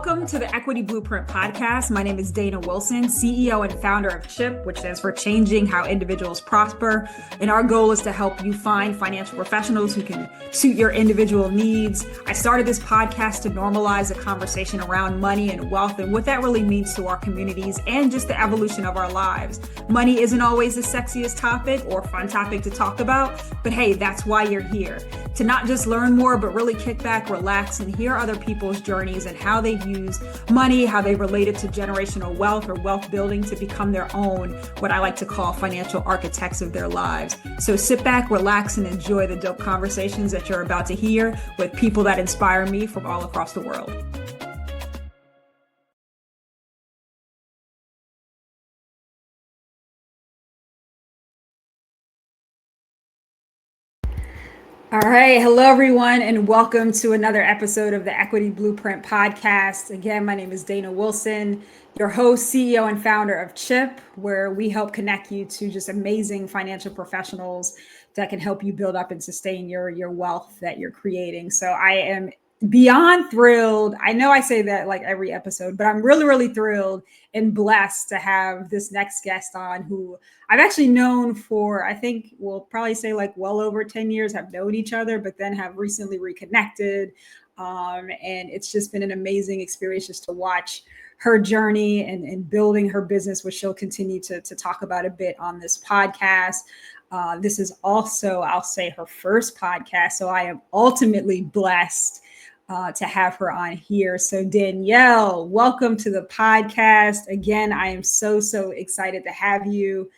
welcome to the Equity Blueprint podcast. My name is Dana Wilson, CEO and founder of CHIP, which stands for Changing How Individuals Prosper. And our goal is to help you find financial professionals who can suit your individual needs. I started this podcast to normalize a conversation around money and wealth and what that really means to our communities and just the evolution of our lives. Money isn't always the sexiest topic or fun topic to talk about, but hey, that's why you're here. To not just learn more, but really kick back, relax, and hear other people's journeys and how they've used money, how they related to generational wealth or wealth building to become their own, what I like to call financial architects of their lives. So sit back, relax, and enjoy the dope conversations that you're about to hear with people that inspire me from all across the world. All right. Hello, everyone, and welcome to another episode of the Equity Blueprint podcast. Again, my name is Dana Wilson, your host, CEO, and founder of CHIP, where we help connect you to just amazing financial professionals that can help you build up and sustain your wealth that you're creating. So I am beyond thrilled. I know I say that like every episode, but I'm really, really thrilled and blessed to have this next guest on who I've actually known for, I think we'll probably say like well over 10 years, have known each other, but then have recently reconnected. And it's just been an amazing experience just to watch her journey and building her business, which she'll continue to talk about a bit on this podcast. This is also, I'll say, her first podcast. So I am ultimately blessed to have her on here. So Danielle, welcome to the podcast. Again, I am so excited to have you.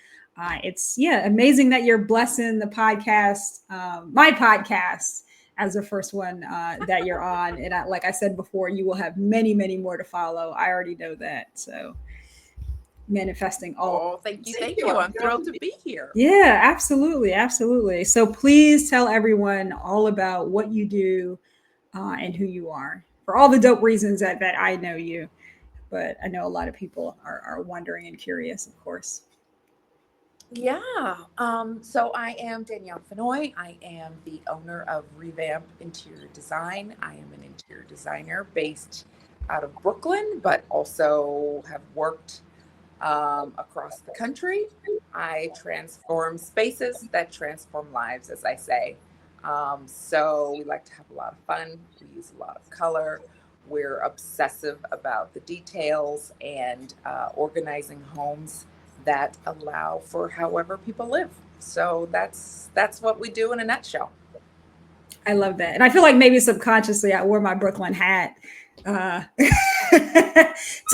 It's amazing that you're blessing the podcast, my podcast, as the first one that you're on. And like I said before, you will have many more to follow. I already know that. So manifesting all. Oh, thank you. I'm thrilled to be here. Yeah, absolutely. So please tell everyone all about what you do and who you are, for all the dope reasons that I know you. But I know a lot of people are wondering and curious, of course. Yeah. So I am Danielle Fennoy. I am the owner of Revamp Interior Design. I am an interior designer based out of Brooklyn, but also have worked across the country. I transform spaces that transform lives, as I say. So we like to have a lot of fun. We use a lot of color. We're obsessive about the details and organizing homes that allow for however people live. So that's what we do in a nutshell. I love that. And I feel like maybe subconsciously I wore my Brooklyn hat to,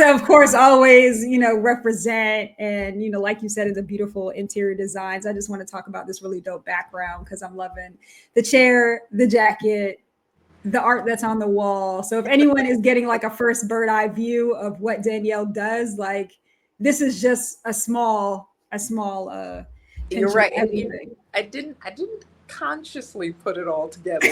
of course, always, represent. And, like you said, it's a beautiful interior designs. I just want to talk about this really dope background because I'm loving the chair, the jacket, the art that's on the wall. So if anyone is getting like a first bird eye view of what Danielle does, like this is just a small you're right. I didn't consciously put it all together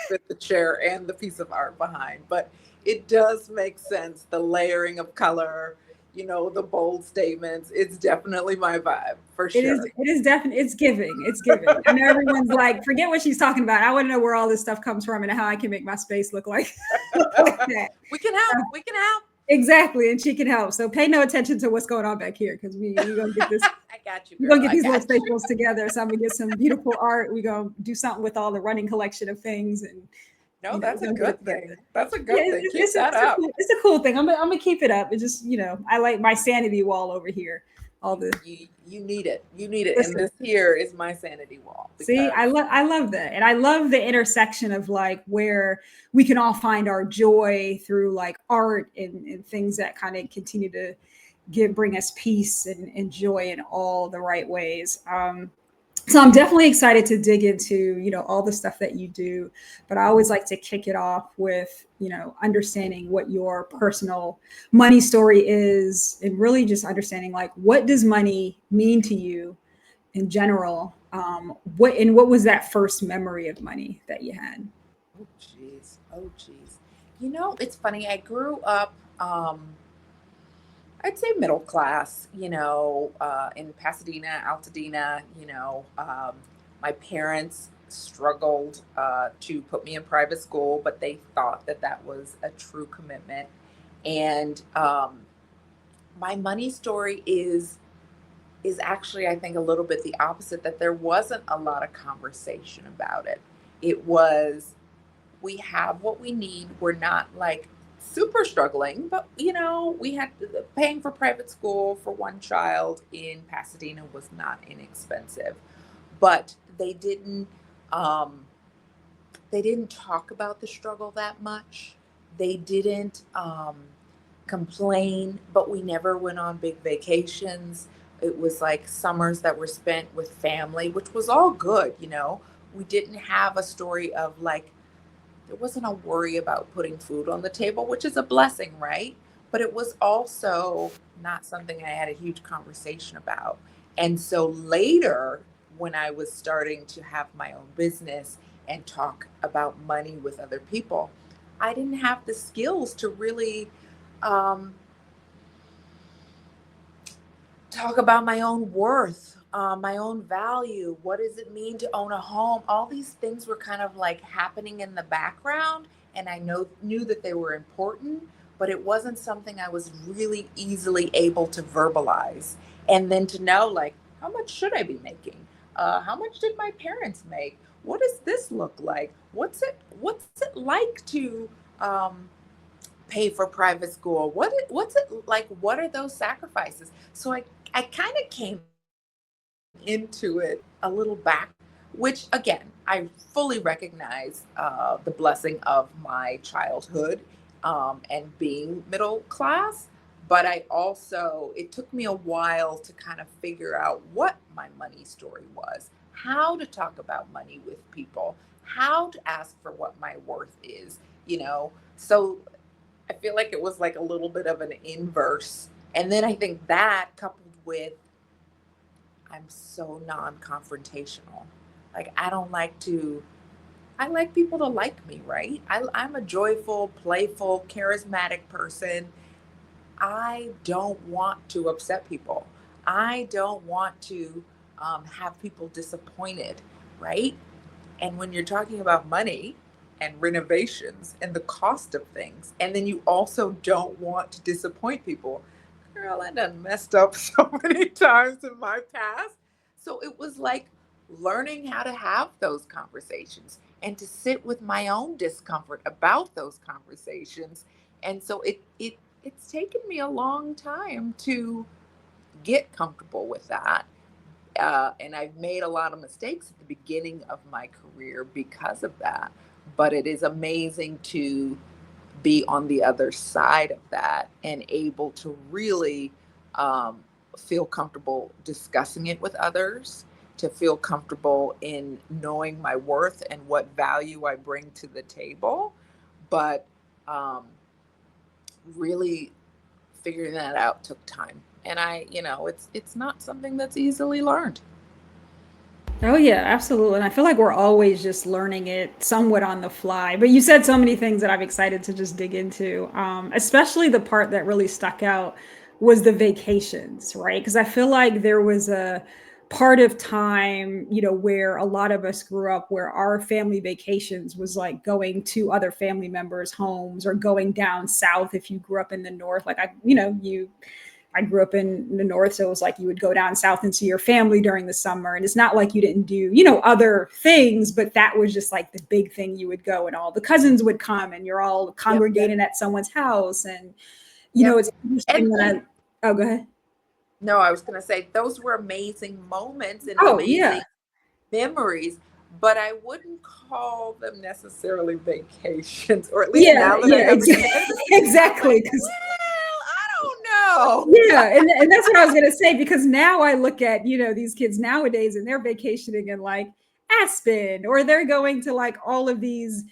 with the chair and the piece of art behind, but it does make sense. The layering of color, the bold statements. It's definitely my vibe for sure. It is definitely, it's giving. I know everyone's like, forget what she's talking about. I want to know where all this stuff comes from and how I can make my space look like that. We can help. Exactly. And she can help. So pay no attention to what's going on back here because we're going to get this. I got you. We're going to get these little staples together. So I'm going to get some beautiful art. We're going to do something with all the running collection of things. And no, that's a good thing. That's a good thing. Keep that up. It's a cool thing. I'm going to keep it up. It just, I like my sanity wall over here. All the you need it. Listen, and this here is my sanity wall. See, I love that. And I love the intersection of like where we can all find our joy through like art and things that kind of continue to bring us peace and joy in all the right ways. So I'm definitely excited to dig into, all the stuff that you do, but I always like to kick it off with, understanding what your personal money story is and really just understanding like, what does money mean to you in general? What was that first memory of money that you had? Oh, geez. It's funny. I grew up, I'd say middle class, in Pasadena, Altadena, my parents struggled to put me in private school, but they thought that was a true commitment. And my money story is actually, I think, a little bit the opposite, that there wasn't a lot of conversation about it. It was, we have what we need. We're not like super struggling, but we had paying for private school for one child in Pasadena was not inexpensive, but um, they didn't talk about the struggle that much. They didn't complain, but we never went on big vacations. It was like summers that were spent with family, which was all good. We didn't have a story of like, there wasn't a worry about putting food on the table, which is a blessing, right? But it was also not something I had a huge conversation about. And so later, when I was starting to have my own business and talk about money with other people, I didn't have the skills to really um, talk about my own worth, my own value. What does it mean to own a home? All these things were kind of like happening in the background, and I knew that they were important, but it wasn't something I was really easily able to verbalize. And then to know, like, how much should I be making? How much did my parents make? What does this look like? What's it like to pay for private school? What's it like? What are those sacrifices? So I kind of came into it a little back, which again, I fully recognize the blessing of my childhood and being middle class. But I also, it took me a while to kind of figure out what my money story was, how to talk about money with people, how to ask for what my worth is. So I feel like it was like a little bit of an inverse. And then I think that coupled with, I'm so non-confrontational. Like I like people to like me, right? I'm a joyful, playful, charismatic person. I don't want to upset people. I don't want to have people disappointed, right? And when you're talking about money and renovations and the cost of things, and then you also don't want to disappoint people, girl, I done messed up so many times in my past. So it was like learning how to have those conversations and to sit with my own discomfort about those conversations. And so it's taken me a long time to get comfortable with that. And I've made a lot of mistakes at the beginning of my career because of that. But it is amazing to be on the other side of that and able to really feel comfortable discussing it with others, to feel comfortable in knowing my worth and what value I bring to the table. But um, really figuring that out took time. And it's not something that's easily learned. Oh yeah, absolutely. And I feel like we're always just learning it somewhat on the fly. But you said so many things that I'm excited to just dig into. Especially the part that really stuck out was the vacations, right? Because I feel like there was a part of time, where a lot of us grew up where our family vacations was like going to other family members' homes or going down south if you grew up in the north. Like I grew up in the north, so it was like you would go down south and see your family during the summer. And it's not like you didn't do, other things, but that was just like the big thing you would go and all the cousins would come and you're all Yep, yep, congregating at someone's house. And, yep. it's interesting And when oh, go ahead. no, I was going to say those were amazing moments and Oh, yeah. amazing memories, but I wouldn't call them necessarily vacations, or at least Yeah. now that I Yeah. have a kid, I'm like, Exactly. Because well, I don't know. yeah, and that's what I was gonna say because now I look at these kids nowadays and they're vacationing in like Aspen or they're going to like all of these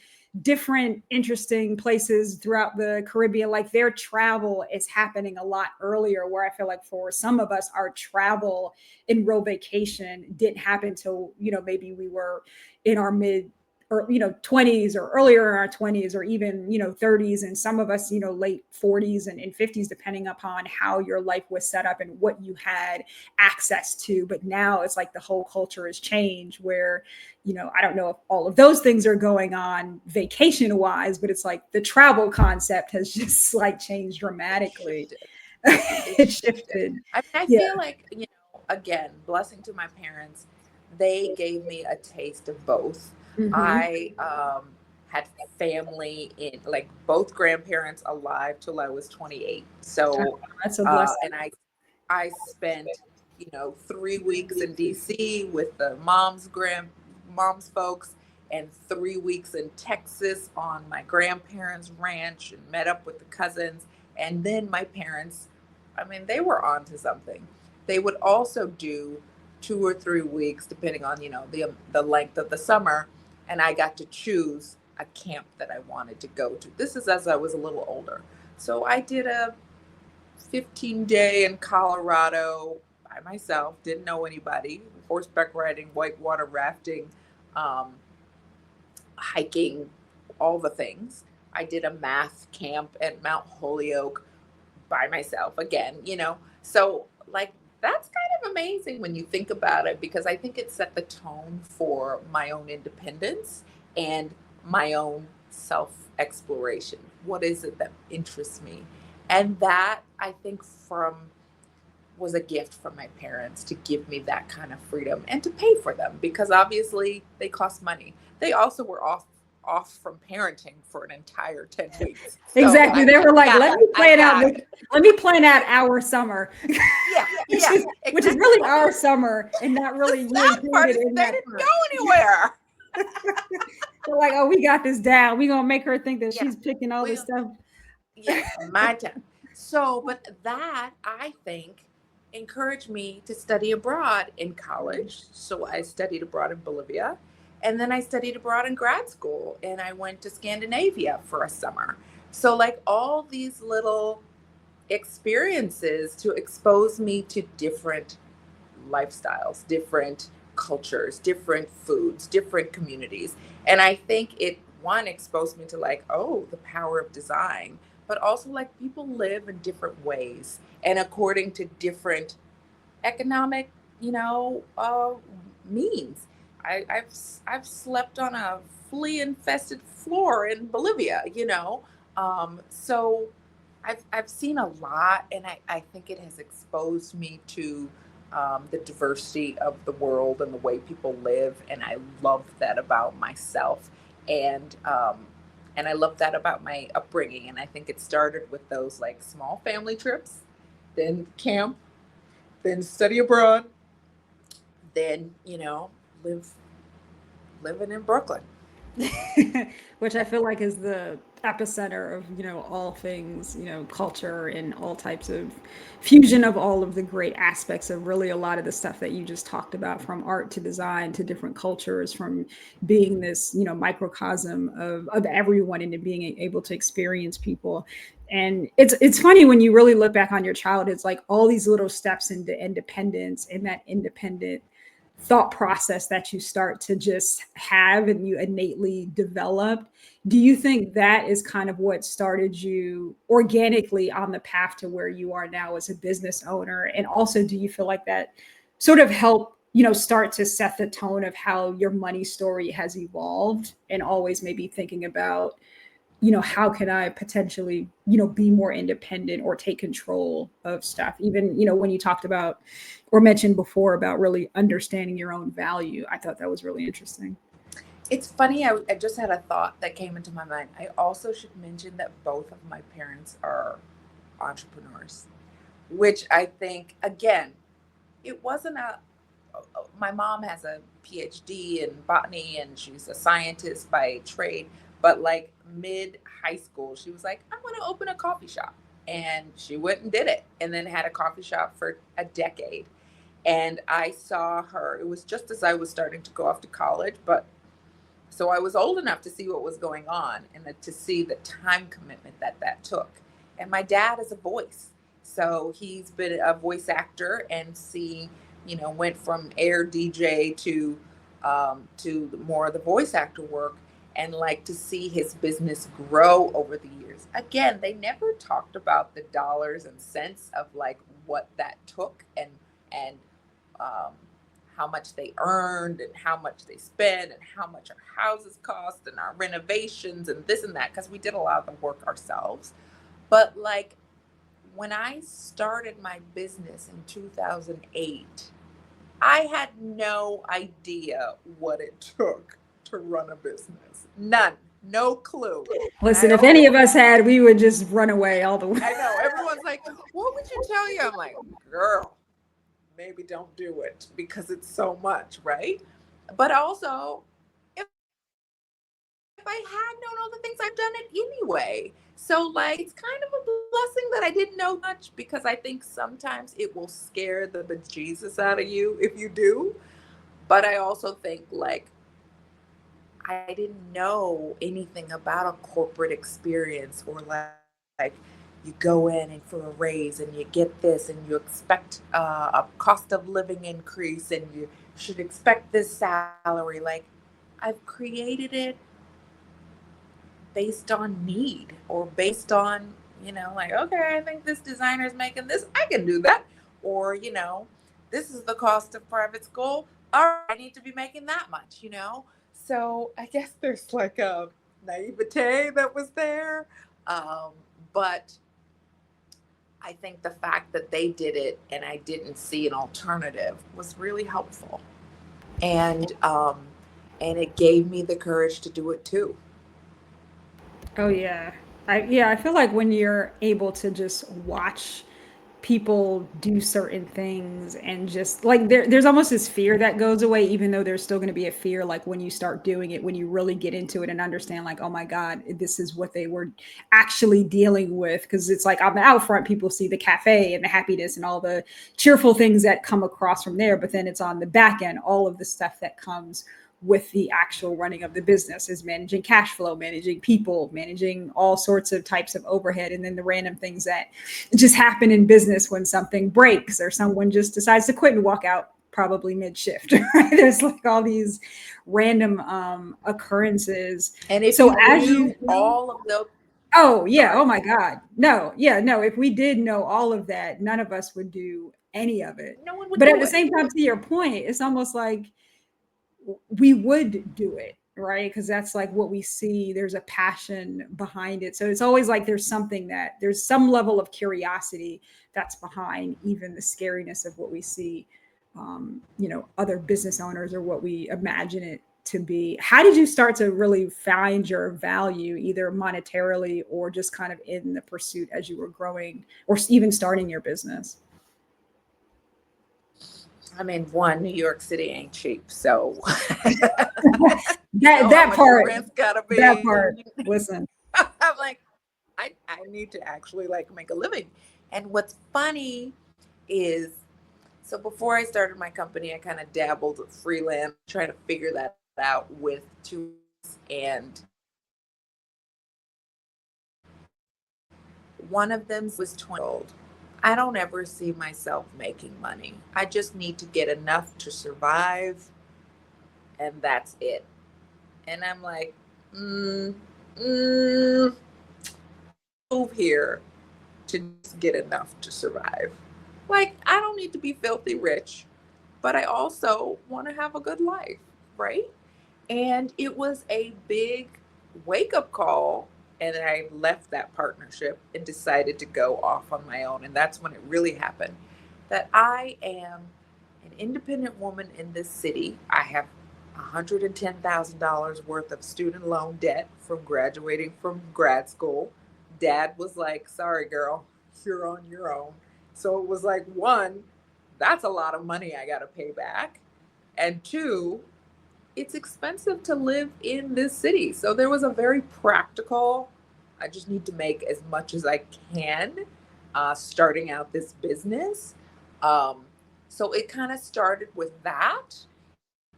different interesting places throughout the Caribbean. Like their travel is happening a lot earlier. Where I feel like for some of us, our travel in real vacation didn't happen till maybe we were in our mid or 20s or earlier in our 20s, or even 30s, and some of us late 40s and 50s, depending upon how your life was set up and what you had access to. But now it's like the whole culture has changed, where I don't know if all of those things are going on vacation wise, but it's like the travel concept has just like changed dramatically. It shifted. I mean, I Yeah. feel like, again, blessing to my parents, they gave me a taste of both. Mm-hmm. I had family in, like, both grandparents alive till I was 28. So, That's a blessing. and I spent, 3 weeks in DC with the mom's folks, and 3 weeks in Texas on my grandparents' ranch, and met up with the cousins. And then my parents, I mean, they were on to something. They would also do 2 or 3 weeks, depending on, the length of the summer. And I got to choose a camp that I wanted to go to. This is as I was a little older. So I did a 15-day in Colorado by myself, didn't know anybody, horseback riding, whitewater rafting, um, hiking, all the things. I did a math camp at Mount Holyoke by myself again, So, like, that's kind of amazing when you think about it, because I think it set the tone for my own independence and my own self exploration. What is it that interests me? And that, I think, was a gift from my parents to give me that kind of freedom and to pay for them, because obviously they cost money. They also were off from parenting for an entire 10 weeks. So exactly. They were like, let me plan out our summer. Yeah, which is really our summer, and not really the sad part is they didn't go anywhere. They're like, oh, we got this down. We're gonna make her think that she's picking all this stuff. Yeah, my time. So, but that, I think, encouraged me to study abroad in college. So I studied abroad in Bolivia, and then I studied abroad in grad school, and I went to Scandinavia for a summer. So, like, all these little experiences to expose me to different lifestyles, different cultures, different foods, different communities. And I think it, one, exposed me to, like, oh, the power of design, but also, like, people live in different ways and according to different economic, means. I've slept on a flea infested floor in Bolivia. So I've seen a lot, and I think it has exposed me to the diversity of the world and the way people live, and I love that about myself, and I love that about my upbringing. And I think it started with those, like, small family trips, then camp, then study abroad, then living in Brooklyn. Which I feel like is the epicenter of all things culture, and all types of fusion of all of the great aspects of really a lot of the stuff that you just talked about, from art to design to different cultures, from being this microcosm of everyone, into being able to experience people. And it's funny when you really look back on your childhood. It's like all these little steps into independence, and that independent thought process that you start to just have and you innately developed. Do you think that is kind of what started you organically on the path to where you are now as a business owner? And also, do you feel like that sort of helped start to set the tone of how your money story has evolved, and always maybe thinking about how can I potentially, be more independent or take control of stuff? Even, when you talked about or mentioned before about really understanding your own value, I thought that was really interesting. It's funny, I just had a thought that came into my mind. I also should mention that both of my parents are entrepreneurs, which I think, again, it wasn't my mom has a PhD in botany, and she's a scientist by trade. But, like, mid high school, she was like, I want to open a coffee shop. And she went and did it, and then had a coffee shop for a decade. And I saw her, it was just as I was starting to go off to college, but so I was old enough to see what was going on, and to see the time commitment that took. And my dad is a voice. So he's been a voice actor, and went from air DJ to to more of the voice actor work, and like to see his business grow over the years. Again, they never talked about the dollars and cents of like what that took, and um, how much they earned and how much they spent and how much our houses cost and our renovations and this and that, because we did a lot of the work ourselves. But like when I started my business in 2008, I had no idea what it took to run a business. None. No clue. And Listen, if any of us had, we would just run away all the way. I know everyone's like, what would you tell you? I'm like, girl, maybe don't do it because it's so much, right? But also, if I had known all the things, I've done it anyway. So like it's kind of a blessing that I didn't know much, because I think sometimes it will scare the bejesus out of you if you do. But I also think like I didn't know anything about a corporate experience, or like you go in and for a raise and you get this and you expect a cost of living increase and you should expect this salary. Like I've created it based on need, or based on, like, okay, I think this designer's making this, I can do that. Or, this is the cost of private school. All right, I need to be making that much. So I guess there's like a naivete that was there. But I think the fact that they did it and I didn't see an alternative was really helpful. And it gave me the courage to do it too. Oh yeah. I feel like when you're able to just watch people do certain things and just like there's almost this fear that goes away, even though there's still going to be a fear like when you start doing it, when you really get into it and understand like, oh my God, this is what they were actually dealing with. Because it's like on the out front, people see the cafe and the happiness and all the cheerful things that come across from there, but then it's on the back end, all of the stuff that comes with the actual running of the business is managing cash flow, managing people, managing all sorts of types of overhead, and then the random things that just happen in business when something breaks or someone just decides to quit and walk out probably mid shift. Right? There's like all these random occurrences. And if So you as knew you all of the, Oh yeah, sorry, oh my God. No, yeah, no, if we did know all of that, none of us would do any of it. no one would But at do the it. same time, to your point, it's almost like we would do it, right? Because that's like what we see. There's a passion behind it. So it's always like there's some level of curiosity that's behind even the scariness of what we see, other business owners or what we imagine it to be. How did you start to really find your value, either monetarily or just kind of in the pursuit as you were growing or even starting your business? I mean, one, New York City ain't cheap, so you that know how that much your part, rent's gotta that part. be. Listen, I'm like, I need to actually like make a living. And what's funny is, so before I started my company, I kind of dabbled freelance, trying to figure that out with two, and one of them was 20 years old. I don't ever see myself making money. I just need to get enough to survive, and that's it. And I'm like, mm, mm, move here to just get enough to survive. Like, I don't need to be filthy rich, but I also want to have a good life, right? And it was a big wake up call. And I left that partnership and decided to go off on my own. And that's when it really happened, that I am an independent woman in this city. I have $110,000 worth of student loan debt from graduating from grad school. Dad was like, sorry, girl, you're on your own. So it was like, one, that's a lot of money I got to pay back. And two, it's expensive to live in this city. So there was a very practical, I just need to make as much as I can starting out this business. Um, so it kind of started with that.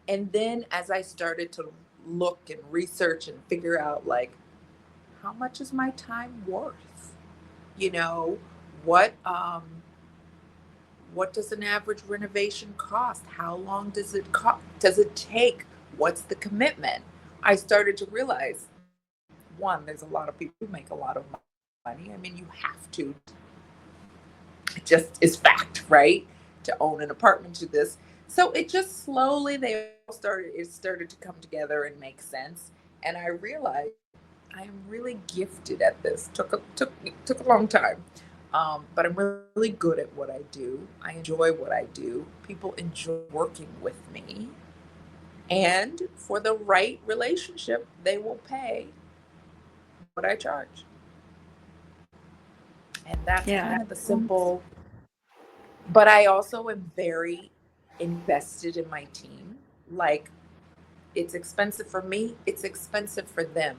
And then as I started to look and research and figure out, like, how much is my time worth? You know, what what does an average renovation cost? How long does it take What's the commitment? I started to realize, one, there's a lot of people who make a lot of money. I mean, you have to, it just is fact, right? To own an apartment to this. So it just slowly, it started to come together and make sense. And I realized I am really gifted at this. Took a long time, but I'm really good at what I do. I enjoy what I do. People enjoy working with me, and for the right relationship, they will pay what I charge. And that's Yeah. kind of the simple. But I also am very invested in my team. Like, it's expensive for me, it's expensive for them.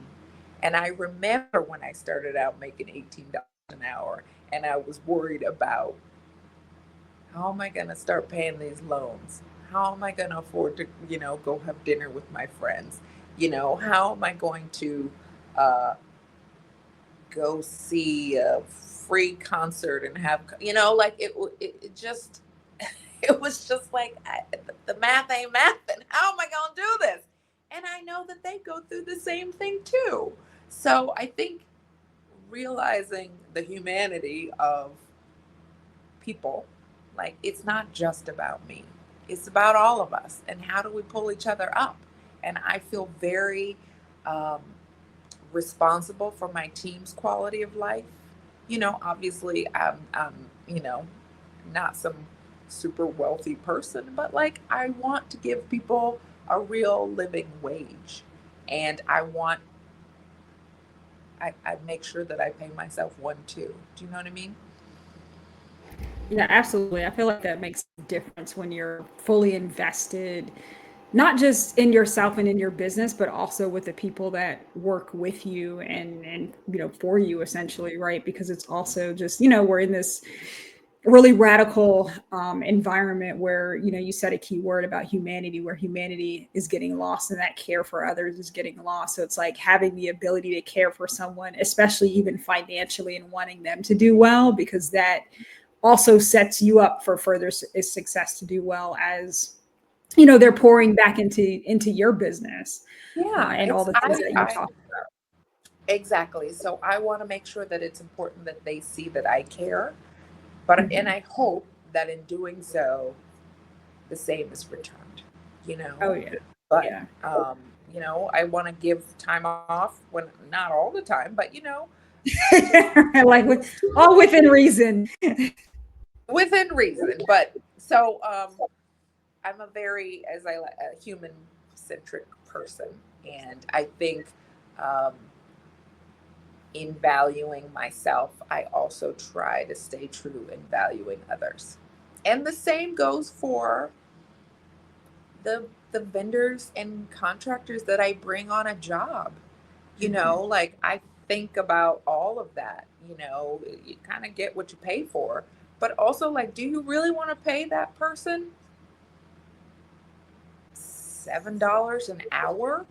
And I remember when I started out making $18 an hour, and I was worried about, how am I going to start paying these loans? How am I going to afford to, go have dinner with my friends? How am I going to uh, go see a free concert and have, like it just, it was just like, the math ain't math. And how am I going to do this? And I know that they go through the same thing too. So I think realizing the humanity of people, like, it's not just about me, it's about all of us. And how do we pull each other up? And I feel very um, responsible for my team's quality of life. Obviously, I'm not some super wealthy person, but like, I want to give people a real living wage. And I make sure that I pay myself one too. Do you know what I mean? Yeah, absolutely. I feel like that makes a difference when you're fully invested, not just in yourself and in your business, but also with the people that work with you and for you essentially, right? Because it's also just, we're in this really radical environment where, you said a key word about humanity, where humanity is getting lost and that care for others is getting lost. So it's like having the ability to care for someone, especially even financially, and wanting them to do well, because that also sets you up for further success to do well, as they're pouring back into your business, Yeah, and all it's the things that you I talk. exactly. So I want to make sure that it's important that they see that I care, but and Mhm. I hope that in doing so, the same is returned. You Oh know, yeah, but yeah. I want to give time off, when not all the time, but just Like all within reason. within reason. But so I'm a very, a human centric person, and I think um, in valuing myself, I also try to stay true in valuing others. And the same goes for the vendors and contractors that I bring on a job. Mhm. Like, I think about all of that. You kind of get what you pay for, but also, like, do you really want to pay that person $7 an hour?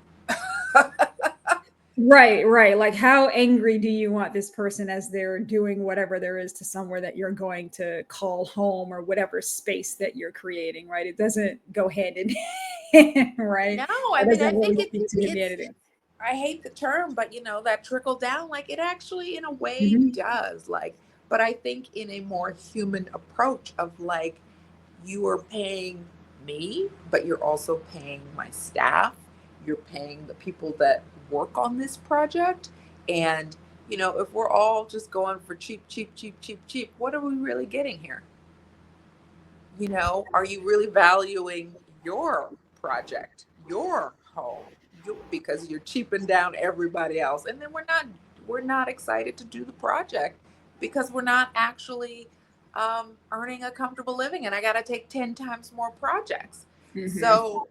Right, right. Like, how angry do you want this person as they're doing whatever there is to somewhere that you're going to call home, or whatever space that you're creating, right? It doesn't go hand in hand, right? No, That I mean, I doesn't think really speak to it's humanity. I hate the term, but that trickle down, like, it actually in a way Mhm. does. Like, but I think in a more human approach of, like, you are paying me, but you're also paying my staff. You're paying the people that work on this project. And, if we're all just going for cheap, cheap, cheap, cheap, cheap, what are we really getting here? Are you really valuing your project, your home, because you're cheaping down everybody else? And then we're not excited to do the project because we're not actually earning a comfortable living, and I got to take 10 times more projects. Mhm. So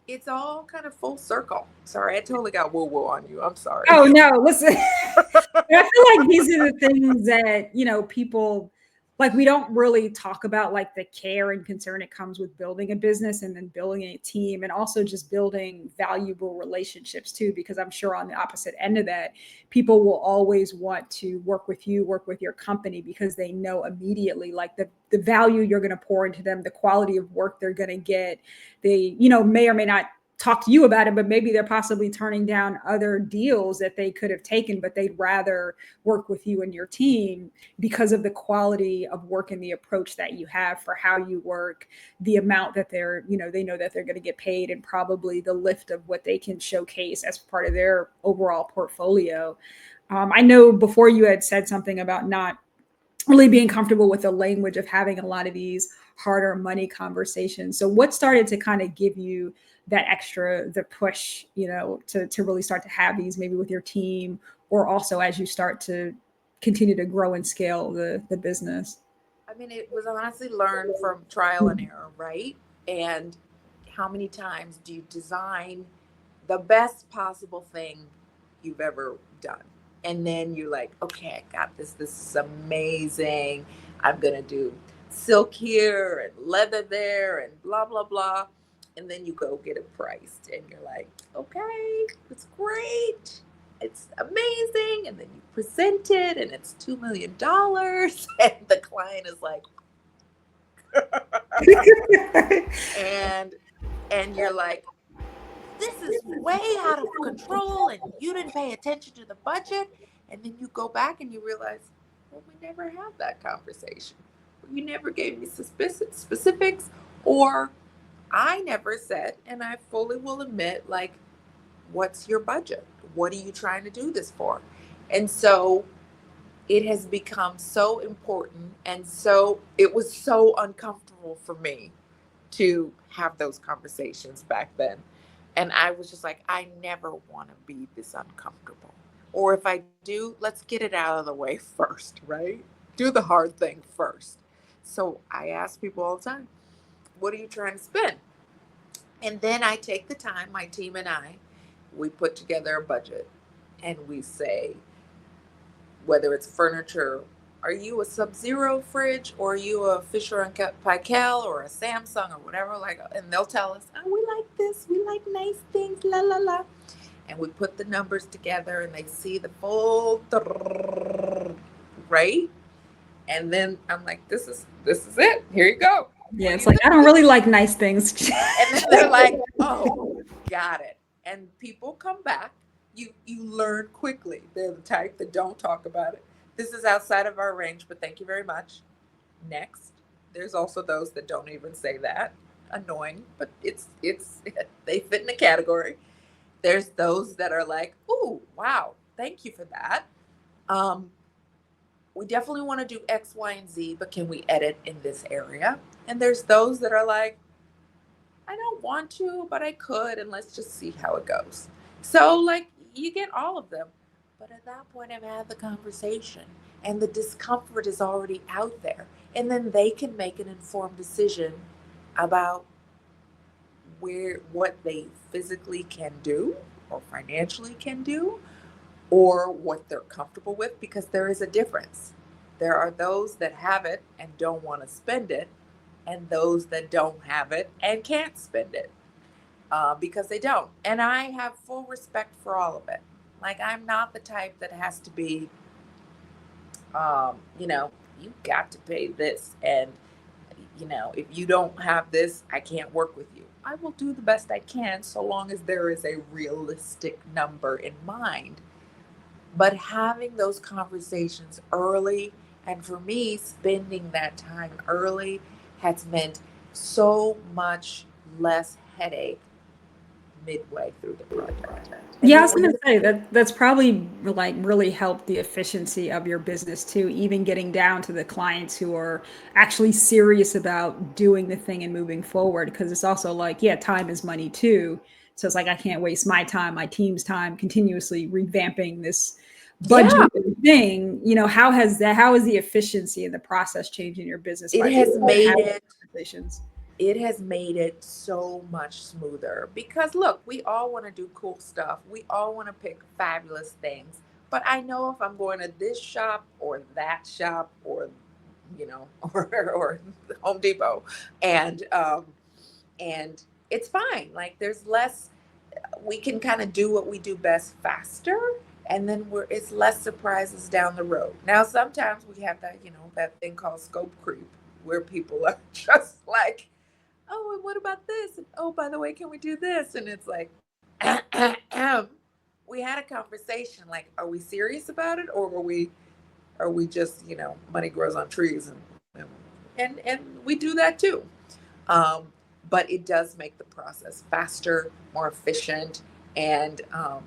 it's all kind of full circle. Sorry, I totally got woo woo on you. I'm sorry. Oh no, listen. I feel like these are the things that, people, like, we don't really talk about, like the care and concern it comes with building a business, and then building a team, and also just building valuable relationships too, because I'm sure on the opposite end of that, people will always want to work with you, work with your company, because they know immediately, like, the value you're going to pour into them, the quality of work they're going to get. They, may or may not talk to you about it, but maybe they're possibly turning down other deals that they could have taken, but they'd rather work with you and your team because of the quality of work and the approach that you have for how you work, the amount that they're, they know that they're going to get paid, and probably the lift of what they can showcase as part of their overall portfolio. I know before you had said something about not really being comfortable with the language of having a lot of these harder money conversations. So what started to kind of give you that extra, the push, to really start to have these maybe with your team, or also as you start to continue to grow and scale the business? I mean, it was honestly learned from trial and error, right? And how many times do you design the best possible thing you've ever done? And then you're like, okay, I got this. This is amazing. I'm going to do silk here and leather there and blah, blah, blah. And then you go get it priced and you're like, okay, it's great. It's amazing. And then you present it and it's $2 million. And the client is like, and you're like, this is way out of control and you didn't pay attention to the budget. And then you go back and you realize, well, we never had that conversation. You never gave me specifics, or I never said, and I fully will admit, like, what's your budget? What are you trying to do this for? And so it has become so important. And so it was so uncomfortable for me to have those conversations back then. And I was just like, I never want to be this uncomfortable. Or if I do, let's get it out of the way first, right? Do the hard thing first. So I ask people all the time, what are you trying to spend? And then I take the time, my team and I, we put together a budget and we say, whether it's furniture, are you a Sub-Zero fridge, or are you a Fisher and Paykel or a Samsung or whatever? Like, and they'll tell us, oh, we like this, we like nice things, la la la. And we put the numbers together, and they see the full, right? And then I'm like, this is it. Here you go. Yeah, it's like, I don't really like nice things. And then they're like, oh, got it. And people come back. You learn quickly. They're the type that don't talk about it. This is outside of our range, but thank you very much. Next. There's also those that don't even say that. Annoying, but it's they fit in the category. There's those that are like, ooh, wow, thank you for that. We definitely want to do X, Y, and Z, but can we edit in this area? And there's those that are like, I don't want to, but I could, and let's just see how it goes. So, like, you get all of them. But at that point, I've had the conversation, and the discomfort is already out there. And then they can make an informed decision about what they physically can do or financially can do, or what they're comfortable with, because there is a difference. There are those that have it and don't want to spend it, and those that don't have it and can't spend it because they don't. And I have full respect for all of it. Like, I'm not the type that has to be, you got to pay this. And, if you don't have this, I can't work with you. I will do the best I can so long as there is a realistic number in mind. But having those conversations early, and for me, spending that time early has meant so much less headache midway through the project. Yeah, I was going to say that's probably like really helped the efficiency of your business too, even getting down to the clients who are actually serious about doing the thing and moving forward. Because it's also like, yeah, time is money too. So it's like, I can't waste my time, my team's time continuously revamping this budget thing. How has the efficiency and the process changed in your business? It has made it so much smoother, because look, we all want to do cool stuff. We all want to pick fabulous things. But I know if I'm going to this shop or that shop, or, or Home Depot, and it's fine. Like, there's less, we can kind of do what we do best faster. And then it's less surprises down the road. Now, sometimes we have that, that thing called scope creep, where people are just like, oh, and what about this? And oh, by the way, can we do this? And it's like, we had a conversation. Like, are we serious about it, or are we just, money grows on trees, and we do that too. Um, but it does make the process faster, more efficient, and um,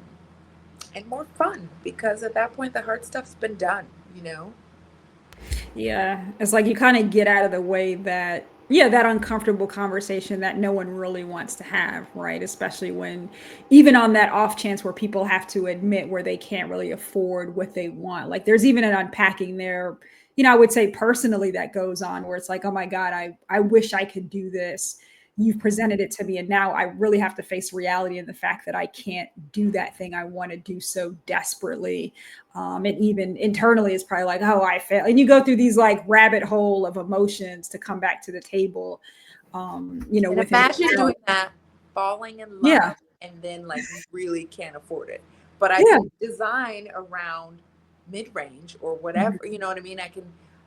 and more fun because at that point the hard stuff's been done. You know. Yeah, it's like you kind of get out of the way that, yeah, that uncomfortable conversation that no one really wants to have, right? Especially when, even on that off chance where people have to admit where they can't really afford what they want. Like there's even an unpacking there, I would say personally that goes on where it's like, oh my God, I wish I could do this. You've presented it to me, and now I really have to face reality and the fact that I can't do that thing I want to do so desperately. And even internally it's probably like, oh, I fail, and you go through these like rabbit hole of emotions to come back to the table, And within imagine yourself. doing that, falling in Yeah, love, and then like you really can't afford it. But I yeah. can design around mid-range or whatever, Mhm, you know what I mean?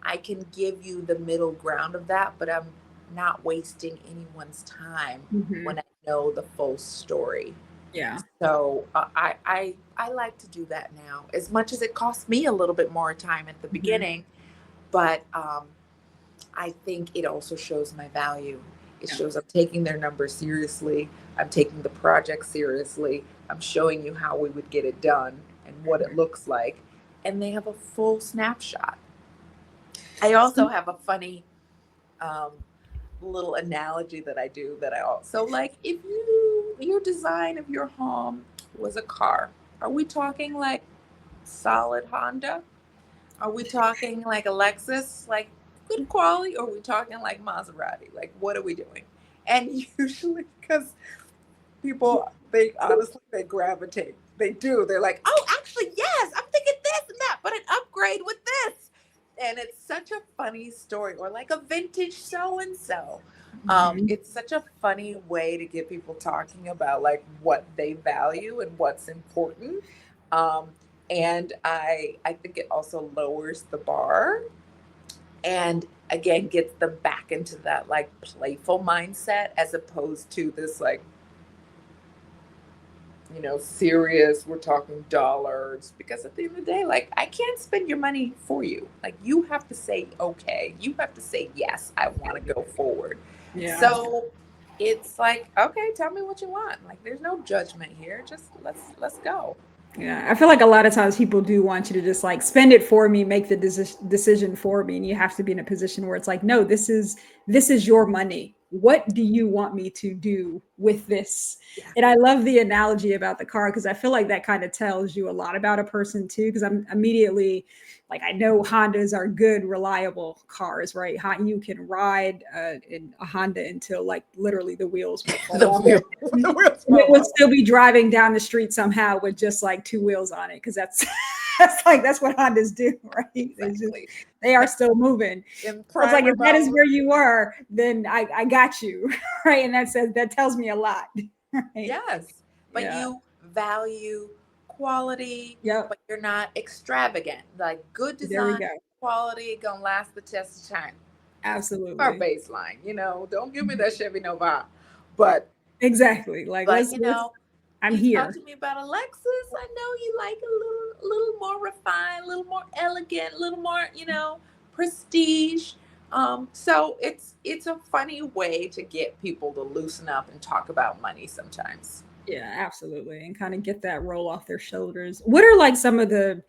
I can give you the middle ground of that, but I'm not wasting anyone's time mhm. when I know the full story. Yeah. So I like to do that now, as much as it costs me a little bit more time at the Mhm. beginning, but I think it also shows my value. It Yeah. shows I'm taking their numbers seriously. I'm taking the project seriously. I'm showing you how we would get it done and what it looks like. And they have a full snapshot. I also have a funny um, little analogy that I do that I also like. If your design of your home was a car, are we talking like solid Honda? Are we talking like a Lexus, like good quality, or are we talking like Maserati? Like, what are we doing? And usually, because people, they honestly, they gravitate. They do. They're like, oh, actually, yes, I'm thinking this and that, but an upgrade with this. And it's such a funny story, or like a vintage so and so. Mhm. It's such a funny way to get people talking about like what they value and what's important. Um, and I think it also lowers the bar and again gets them back into that like playful mindset as opposed to this like serious, we're talking dollars, because at the end of the day, like, I can't spend your money for you. Like, you have to say, okay, you have to say, yes, I want to go forward. Yeah. So it's like, okay, tell me what you want. Like, there's no judgment here. Just let's go. Yeah, I feel like a lot of times people do want you to just like spend it for me, make the decision for me, and you have to be in a position where it's like, no, this is your money. What do you want me to do with this? Yeah. And I love the analogy about the car because I feel like that kind of tells you a lot about a person too. Because I'm immediately like, I know Hondas are good, reliable cars, right? You can ride in a Honda until like literally the wheels will the fall off. wheel, the wheels And it fall would off. still be driving down the street somehow with just like two wheels on it because that's that's what Hondas do, right? Exactly. They are still moving. In So it's like primer if that is mode. where you are, then I got you, right? And that tells me a lot, right? Yes. But Yeah. you value quality, Yep. but you're not extravagant. Like good There we design, go. quality, gonna last the test of time. That's our Absolutely. baseline. Don't give me that Chevy Nova. But Exactly. Like but let's I'm you talk here. to me about a Lexus. I know you like a little more refined, a little more elegant, a little more, prestige. So it's a funny way to get people to loosen up and talk about money sometimes. Yeah, absolutely. And kind of get that roll off their shoulders. What are like some of the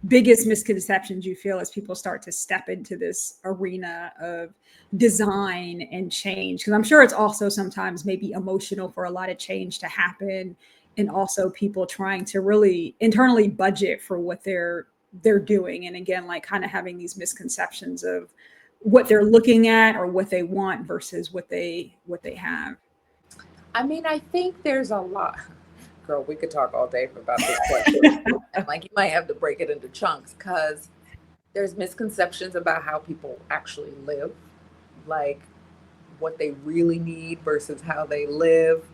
biggest misconceptions you feel as people start to step into this arena of design and change? Because I'm sure it's also sometimes maybe emotional for a lot of change to happen. And also people trying to really internally budget for what they're doing. And again, like kind of having these misconceptions of what they're looking at or what they want versus what they have. I mean, I think there's a lot. Girl, we could talk all day about this question. And like you might have to break it into chunks because there's misconceptions about how people actually live, like what they really need versus how they live,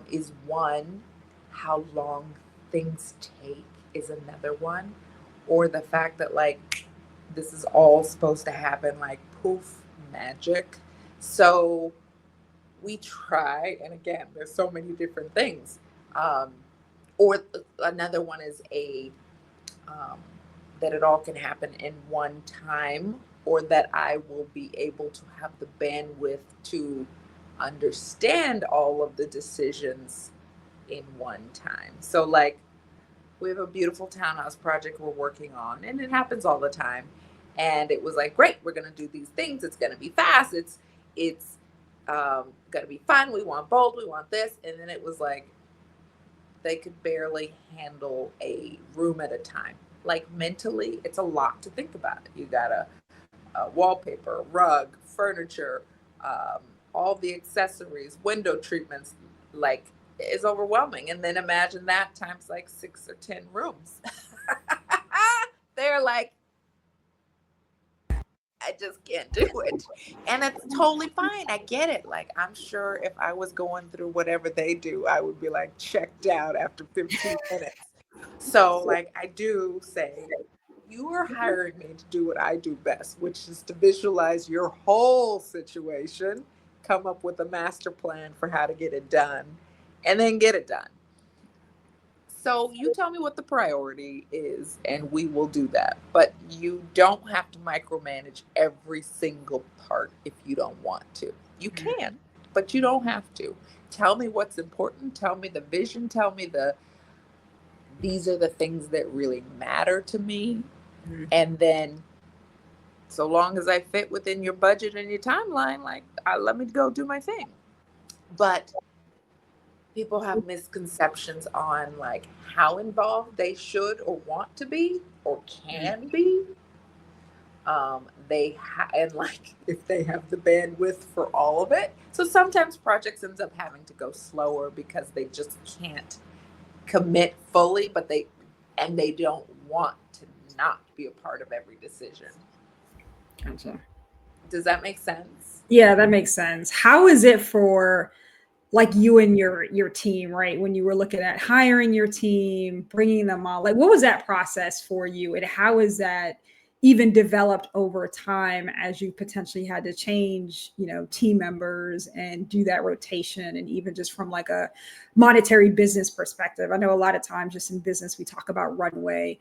is one. How long things take is another one. Or the fact that, like, this is all supposed to happen like poof magic. So we try, and again, there's so many different things. Um, or another one is um, that it all can happen in one time, or that I will be able to have the bandwidth to understand all of the decisions in one time. So, like, we have a beautiful townhouse project we're working on, and it happens all the time. And it was like, great, we're going to do these things. It's going to be fast. It's going to be fun. We want bold. We want this. And then it was like, they could barely handle a room at a time. Like mentally, it's a lot to think about. You got a wallpaper, rug, furniture, um, all the accessories, window treatments. Like, is overwhelming. And then imagine that times like 6 or 10 rooms. They're like, I just can't do it. And it's totally fine. I get it. Like, I'm sure if I was going through whatever they do, I would be like checked out after 15 minutes. So, like, I do say, you are hiring me to do what I do best, which is to visualize your whole situation, come up with a master plan for how to get it done, and then get it done. So you tell me what the priority is, and we will do that. But you don't have to micromanage every single part if you don't want to. You can, but you don't have to. Tell me what's important. Tell me the vision. Tell me these are the things that really matter to me. And then, so long as I fit within your budget and your timeline, like, let me go do my thing. But people have misconceptions on like how involved they should or want to be or can be. And like if they have the bandwidth for all of it. So sometimes projects ends up having to go slower because they just can't commit fully, but they don't want to not be a part of every decision. Gotcha. Does that make sense? Yeah, that makes sense. How is it for like you and your team, right? When you were looking at hiring your team, bringing them on, like what was that process for you, and how is that even developed over time as you potentially had to change, team members and do that rotation, and even just from like a monetary business perspective? I know a lot of times just in business we talk about runway,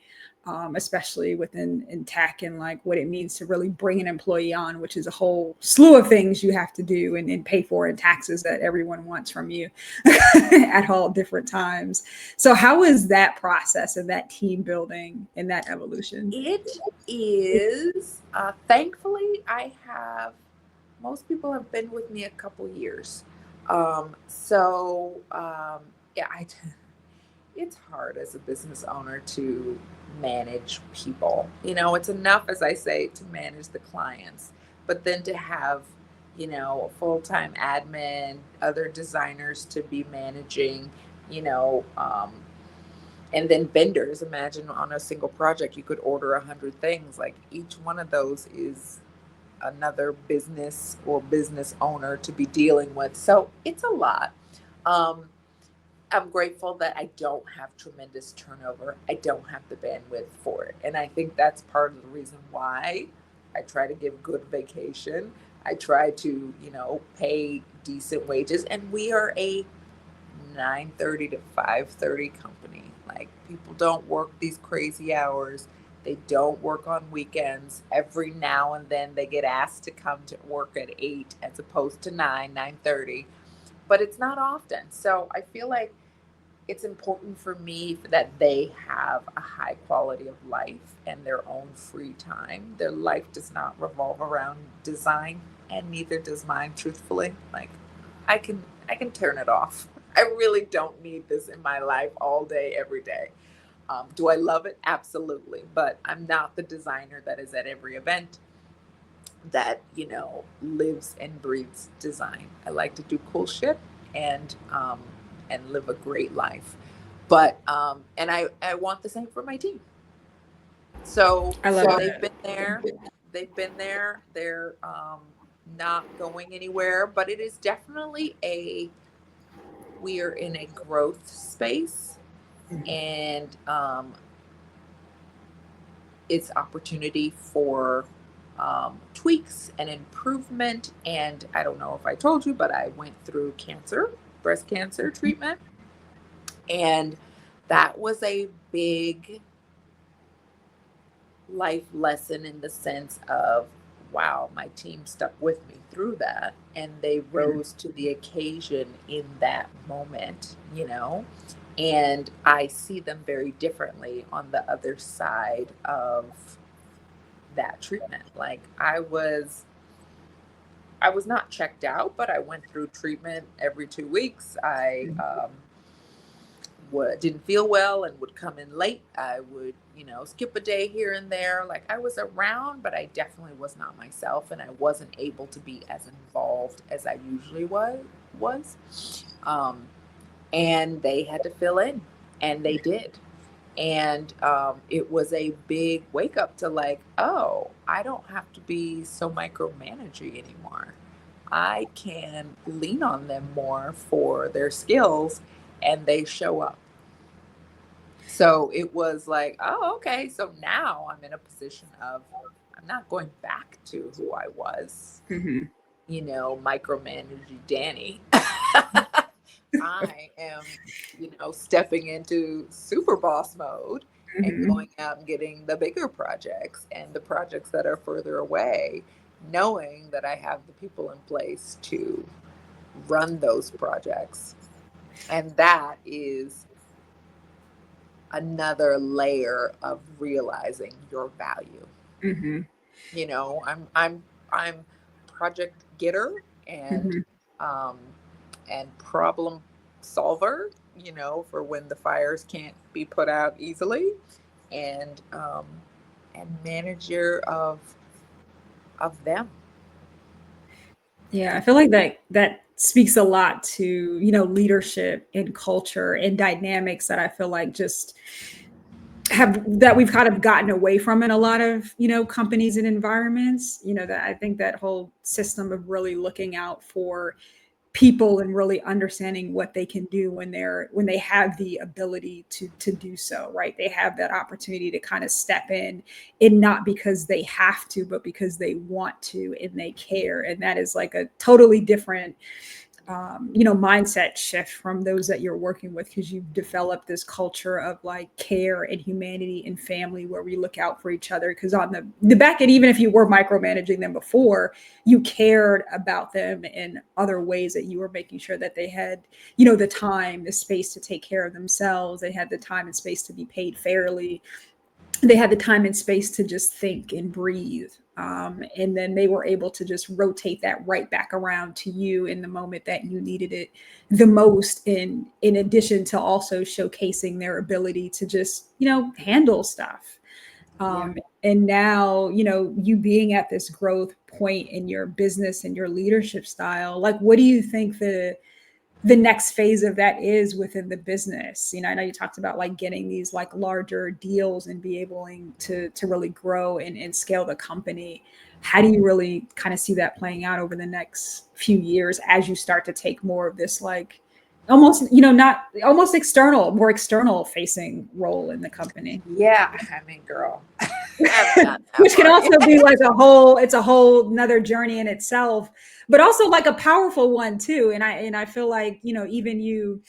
especially within in tech, and like what it means to really bring an employee on, which is a whole slew of things you have to do and pay for, and taxes that everyone wants from you at all different times. So how is that process and that team building and that evolution? It is, thankfully, most people have been with me a couple years. Yeah, it's hard as a business owner to manage people. It's enough, as I say, to manage the clients, but then to have, a full-time admin, other designers to be managing, you know, um, and then vendors. Imagine on a single project, you could order 100 things. Like each one of those is another business or business owner to be dealing with. So it's a lot. Um, I'm grateful that I don't have tremendous turnover. I don't have the bandwidth for it. And I think that's part of the reason why I try to give good vacation. I try to, pay decent wages. And we are a 9:30 to 5:30 company. Like, people don't work these crazy hours. They don't work on weekends. Every now and then they get asked to come to work at 8 as opposed to 9:30. But it's not often. So I feel like it's important for me that they have a high quality of life and their own free time. Their life does not revolve around design, and neither does mine, truthfully. Like, I can turn it off. I really don't need this in my life all day, every day. Do I love it? Absolutely. But I'm not the designer that is at every event that, lives and breathes design. I like to do cool shit and live a great life. But and I want the same for my team. So I love they've that. been there. They've been there. They're not going anywhere. But it is definitely we are in a growth space, and it's opportunity for tweaks and improvement. And I don't know if I told you, but I went through breast cancer treatment. And that was a big life lesson in the sense of, wow, my team stuck with me through that and they rose to the occasion in that moment, and I see them very differently on the other side of that treatment. Like I was not checked out, but I went through treatment every 2 weeks. I didn't feel well and would come in late. I would, skip a day here and there. Like I was around, but I definitely was not myself, and I wasn't able to be as involved as I usually was. Um, and they had to fill in, and they did. And it was a big wake up to like, oh, I don't have to be so micromanaging anymore. I can lean on them more for their skills, and they show up. So it was like, oh, okay. So now I'm in a position of, I'm not going back to who I was, micromanaging Danny. I am, stepping into super boss mode and going out and getting the bigger projects and the projects that are further away, knowing that I have the people in place to run those projects. And that is another layer of realizing your value. I'm project getter and problem solver, for when the fires can't be put out easily, and manager of them. Yeah, I feel like that speaks a lot to, leadership and culture and dynamics that I feel like just that we've kind of gotten away from in a lot of, companies and environments, that I think that whole system of really looking out for people and really understanding what they can do when they have the ability to do so, right? They have that opportunity to kind of step in, and not because they have to, but because they want to and they care. And that is like a totally different mindset shift from those that you're working with, because you've developed this culture of like care and humanity and family where we look out for each other. Because on the back end, even if you were micromanaging them before, you cared about them in other ways, that you were making sure that they had, the time, the space to take care of themselves. They had the time and space to be paid fairly. They had the time and space to just think and breathe. And then they were able to just rotate that right back around to you in the moment that you needed it the most, in addition to also showcasing their ability to just, handle stuff. And now, you being at this growth point in your business and your leadership style, like, what do you think the next phase of that is within the business? I know you talked about like getting these like larger deals and be able to really grow and scale the company. How do you really kind of see that playing out over the next few years as you start to take more of this, like almost, not almost more external facing role in the company? Yeah, I mean, girl, I haven't gotten that Which can far also yet. be like it's a whole another journey in itself, but also like a powerful one too. And I feel like, even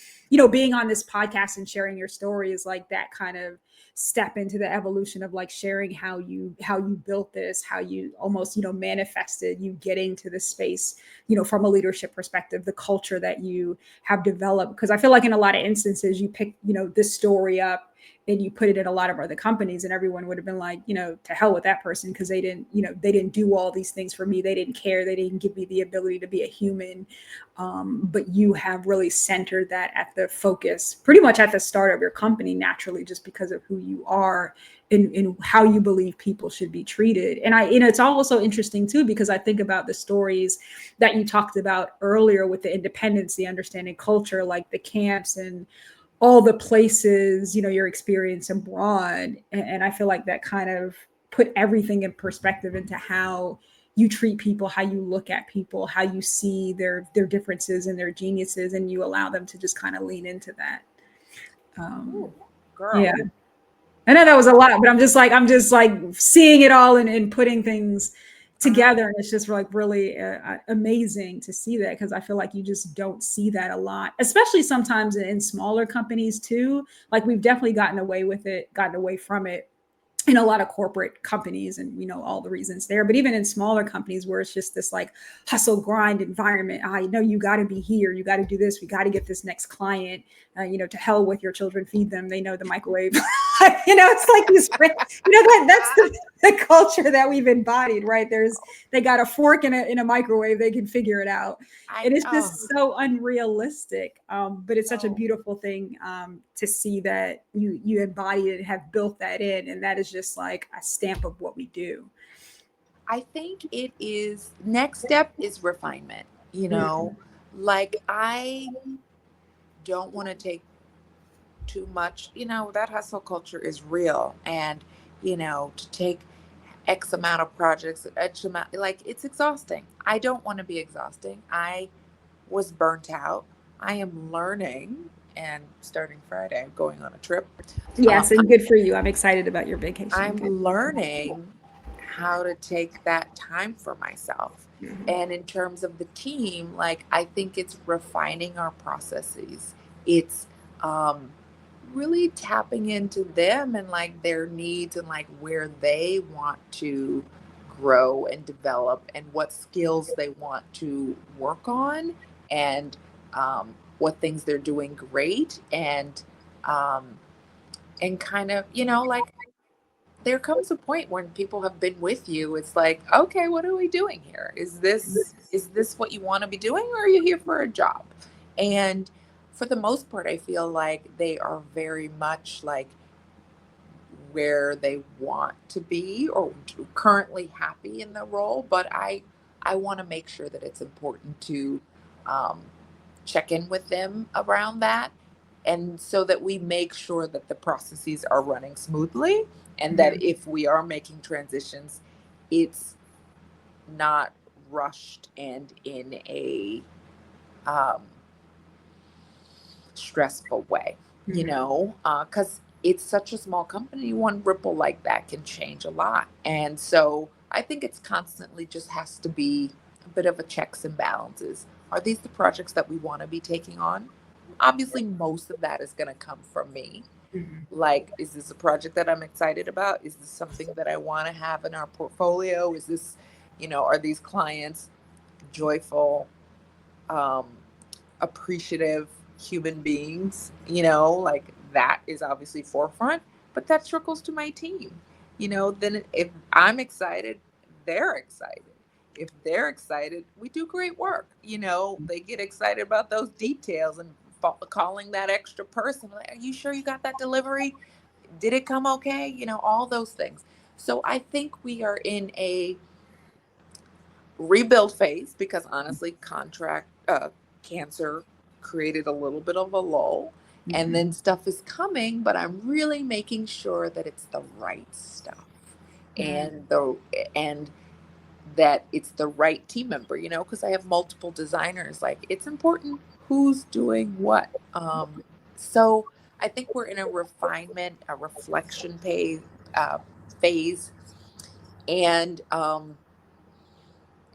being on this podcast and sharing your story is like that kind of step into the evolution of like sharing how you built this, how you almost, manifested you getting to this space, from a leadership perspective, the culture that you have developed. Because I feel like in a lot of instances you pick, this story up and you put it in a lot of other companies, and everyone would have been like, to hell with that person, because they didn't do all these things for me. They didn't care. They didn't give me the ability to be a human. But you have really centered that at the focus, pretty much at the start of your company, naturally, just because of who you are and how you believe people should be treated. And it's also interesting too, because I think about the stories that you talked about earlier with the independence, the understanding culture, like the camps and all the places, your experience abroad. And I feel like that kind of put everything in perspective into how you treat people, how you look at people, how you see their differences and their geniuses, and you allow them to just kind of lean into that. Ooh, Yeah. girl. I know that was a lot, but I'm just like seeing it all and putting things together, and it's just like really amazing to see that, because I feel like you just don't see that a lot, especially sometimes in smaller companies too. Like we've definitely gotten away from it in a lot of corporate companies, and all the reasons there, but even in smaller companies where it's just this like hustle grind environment. I know you got to be here, you got to do this, we got to get this next client, to hell with your children, feed them, they know the microwave. It's like these, that's the culture that we've embodied, right? They got a fork in a microwave, they can figure it out. I And it's know. just so unrealistic. But it's such a So beautiful thing, to see that you embody it and have built that in, and that is just like a stamp of what we do. I think it is next step is refinement, Mhm. like I don't want to take too much, that hustle culture is real. And, to take X amount of projects, X amount, like it's exhausting. I don't want to be exhausting. I was burnt out. I am learning and starting Friday, I'm going on a trip. Yes, Um, and good for you. I'm excited about your vacation. I'm Good. learning how to take that time for myself. Mhm. And in terms of the team, like I think it's refining our processes. It's um, really tapping into them and like their needs and like where they want to grow and develop and what skills they want to work on, and what things they're doing great, um, and kind of, like there comes a point when people have been with you, it's like, okay, what are we doing here? Is this what you want to be doing, or are you here for a job? And for the most part, I feel like they are very much like where they want to be or currently happy in the role. But I want to make sure that it's important to um, check in with them around that, and so that we make sure that the processes are running smoothly, and that Mhm. if we are making transitions, it's not rushed and in a um, stressful way, Mhm. because it's such a small company. One ripple like that can change a lot. And so I think it's constantly just has to be a bit of a checks and balances. Are these the projects that we want to be taking on? Obviously, most of that is going to come from me. Mhm. Like, is this a project that I'm excited about? Is this something that I want to have in our portfolio? Is this, are these clients joyful, um, appreciative human beings? Like that is obviously forefront, but that trickles to my team. Then if I'm excited, they're excited. If they're excited, we do great work. They get excited about those details and calling that extra person, like, are you sure you got that delivery? Did it come okay? All those things. So I think we are in a rebuild phase because honestly, contract cancer created a little bit of a lull, and Mhm. then stuff is coming, but I'm really making sure that it's the right stuff, Mhm. and that it's the right team member, because I have multiple designers. Like it's important who's doing what. So I think we're in a refinement, a reflection uh, phase, and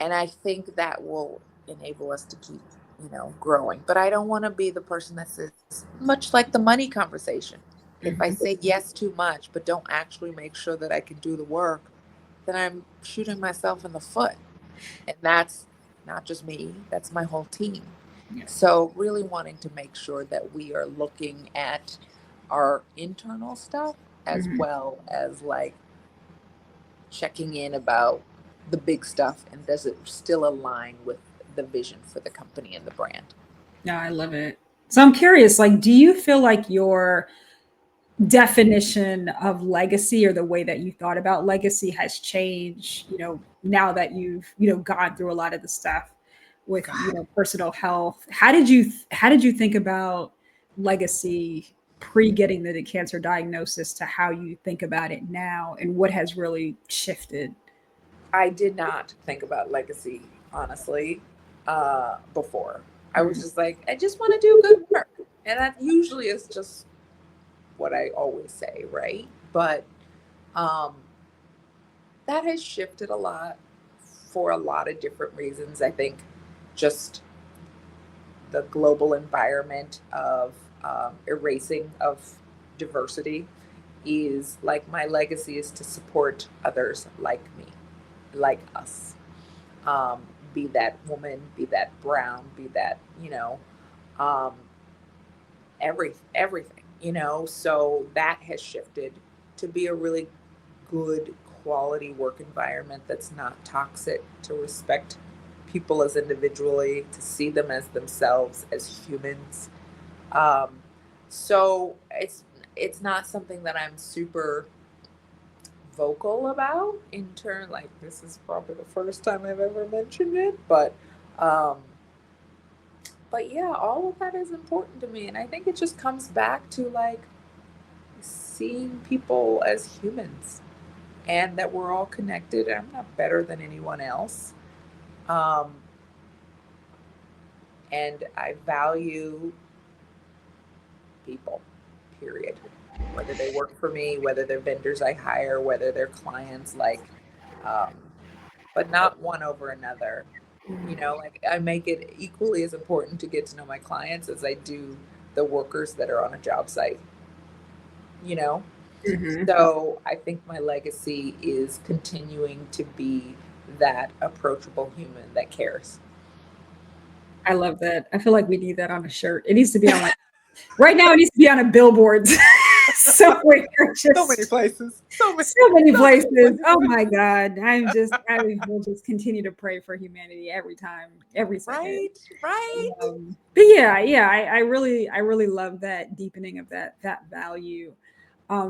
I think that will enable us to keep, growing. But I don't want to be the person that says, much like the money conversation, if I Mhm. say yes too much but don't actually make sure that I can do the work, then I'm shooting myself in the foot. And that's not just me, that's my whole team. Yeah. So really wanting to make sure that we are looking at our internal stuff as Mhm. well as like checking in about the big stuff, and does it still align with the vision for the company and the brand. Yeah, I love it. So I'm curious, like, do you feel like your definition of legacy, or the way that you thought about legacy, has changed, now that you've, gone through a lot of the stuff with, God, personal health? How did you think about legacy pre getting the cancer diagnosis to how you think about it now, and what has really shifted? I did not think about legacy, honestly, before. I was Mhm. just like, I just want to do good work. And that usually is just what I always say, right? But um, that has shifted a lot for a lot of different reasons. I think just the global environment of erasing of diversity is like my legacy is to support others like me, like us. Um, be that woman, be that brown, be that, um, everything, So that has shifted to be a really good quality work environment that's not toxic, to respect people as individually, to see them as themselves, as humans. Um, so it's not something that I'm super vocal about in turn. Like, this is probably the first time I've ever mentioned it, um, but yeah, all of that is important to me, and I think it just comes back to like seeing people as humans and that we're all connected. I'm not better than anyone else. Um, and I value people, period. Whether they work for me, whether they're vendors I hire, whether they're clients, um, but not one over another. Like I make it equally as important to get to know my clients as I do the workers that are on a job site, you know? Mhm. So I think my legacy is continuing to be that approachable human that cares. I love that. I feel like we need that on a shirt. It needs to be on like right now. It needs to be on a billboard. Somewhere, So many just places. so many So many places. Oh places. my God. I will just continue to pray for humanity every time, every second. Right, right. But yeah, I really love that deepening of that value.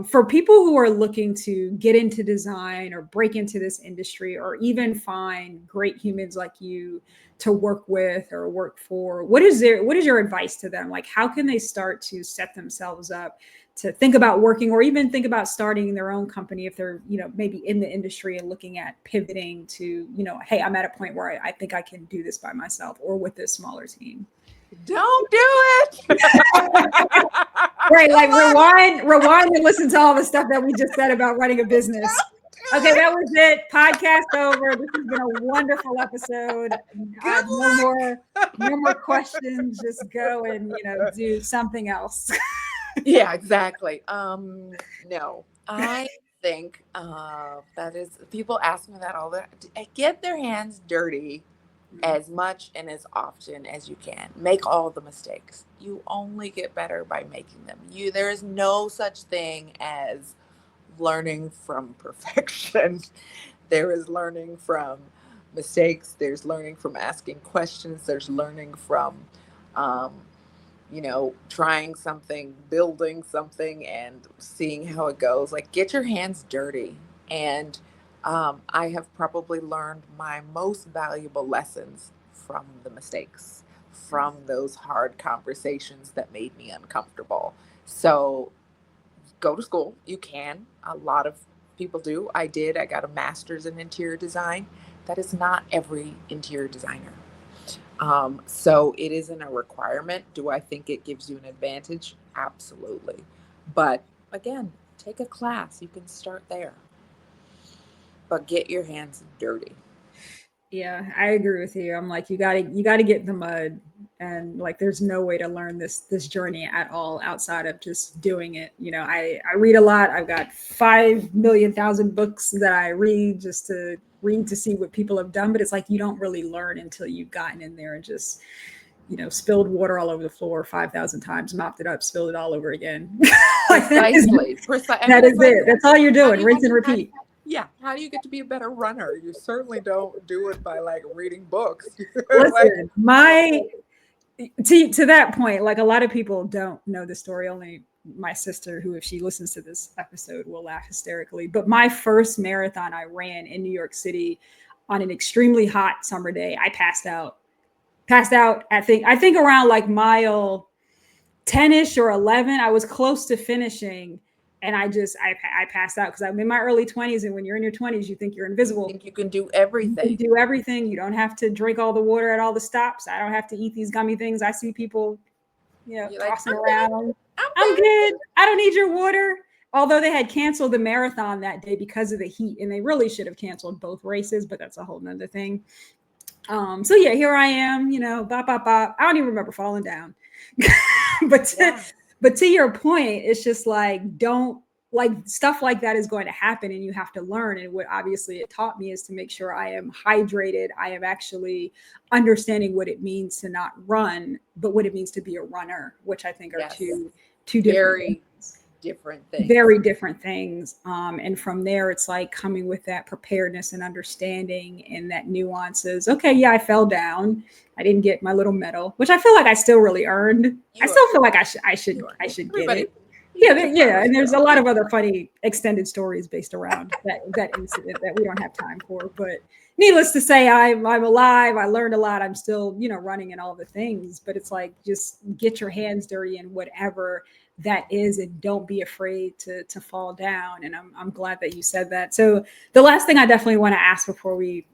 For people who are looking to get into design or break into this industry or even find great humans like you to work with or work for, what is your advice to them? Like, how can they start to set themselves up to think about working or even think about starting their own company if they're, maybe in the industry and looking at pivoting to, hey, I'm at a point where I think I can do this by myself or with this smaller team. Don't do it. Right, like Good luck. rewind and listen to all the stuff that we just said about running a business. Okay, that was it. Podcast over. This has been a wonderful episode. Good No more, luck. no more questions. Just go and do something else. Yeah, exactly. No, I think that is, people ask me that all the get their hands dirty as much and as often as you can. Make all the mistakes. You only get better by making them. There is no such thing as learning from perfection. There is learning from mistakes. There's learning from asking questions. There's learning from um, trying something, building something, and seeing how it goes. Like, get your hands dirty. And I have probably learned my most valuable lessons from the mistakes, from those hard conversations that made me uncomfortable. So, go to school. You can. A lot of people do. I did. I got a master's in interior design. That is not every interior designer. So it isn't a requirement. Do I think it gives you an advantage? Absolutely. But again, take a class. You can start there. But get your hands dirty. Yeah, I agree with you. I'm like, you gotta get in the mud, and like, there's no way to learn this journey at all outside of just doing it. I read a lot. I've got 5,000,000 books that I read just to read to see what people have done, but it's like you don't really learn until you've gotten in there and just spilled water all over the floor 5,000 times, mopped it up, spilled it all over again. Like, Precisely. that is it. That's all you're doing. Rinse and repeat. Yeah. How do you get to be a better runner? You certainly don't do it by like reading books. Listen, to that point, like, a lot of people don't know the story. Only my sister, who, if she listens to this episode, will laugh hysterically. But my first marathon I ran in New York City on an extremely hot summer day, I passed out. I think around like mile 10ish or 11. I was close to finishing, and I passed out because I'm in my early 20s, and when you're in your 20s, you think you're You invisible. think you can do You everything. can do everything. You don't have to drink all the water at all the stops. I don't have to eat these gummy things. I see people, You're like, tossing I'm good. around. I'm I'm good. good. I don't need your water. although they had canceled the marathon that day because of the heat, and they really should have canceled both races, but that's a whole nother thing. So yeah, here I am, bop, bop, bop. I don't even remember falling down. but Yeah. but to your point, it's just like, don't, like, stuff like that is going to happen and you have to learn. And what obviously it taught me is to make sure I am hydrated. I am actually understanding what it means to not run, but what it means to be a runner, which I think are Yes. two different Very things. different things. Very different things. And from there, it's like coming with that preparedness and understanding and that nuances. Okay, yeah, I fell down. I didn't get my little medal, which I feel like I still really earned. I still feel like I should get it. Yeah. And there's a lot of other funny extended stories based around that incident that we don't have time for. But needless to say, I'm alive. I learned a lot. I'm still, running and all the things. But it's like, just get your hands dirty in whatever that is, and don't be afraid to fall down. And I'm glad that you said that. So the last thing I definitely want to ask before we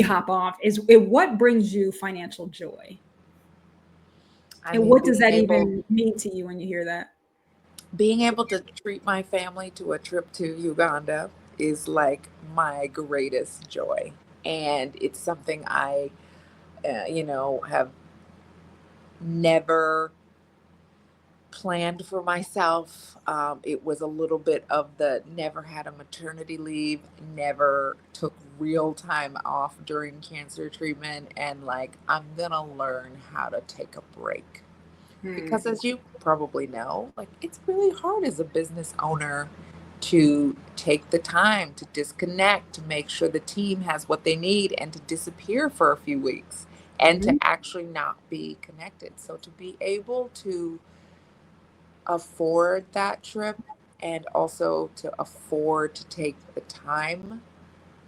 hop off is, what brings you financial joy? And what does that even mean to you when you hear that? Being able to treat my family to a trip to Uganda is like my greatest joy. And it's something I, have never planned for myself. It was a little bit of the never had a maternity leave, never took real time off during cancer treatment. And like, I'm going to learn how to take a break. Because as you probably know, like, it's really hard as a business owner to take the time to disconnect, to make sure the team has what they need, and to disappear for a few weeks and to actually not be connected. So to be able to afford that trip and also to afford to take the time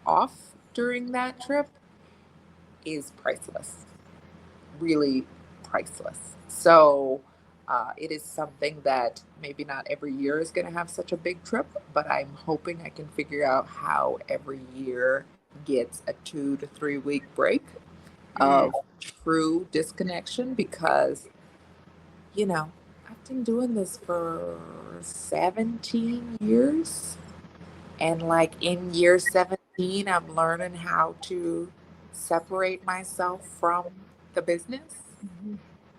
off during that trip is priceless. Really priceless. So it is something that maybe not every year is going to have such a big trip, but I'm hoping I can figure out how every year gets a 2 to 3 week break of true disconnection, because, I've been doing this for 17 years. And like in year 17, I'm learning how to separate myself from the business.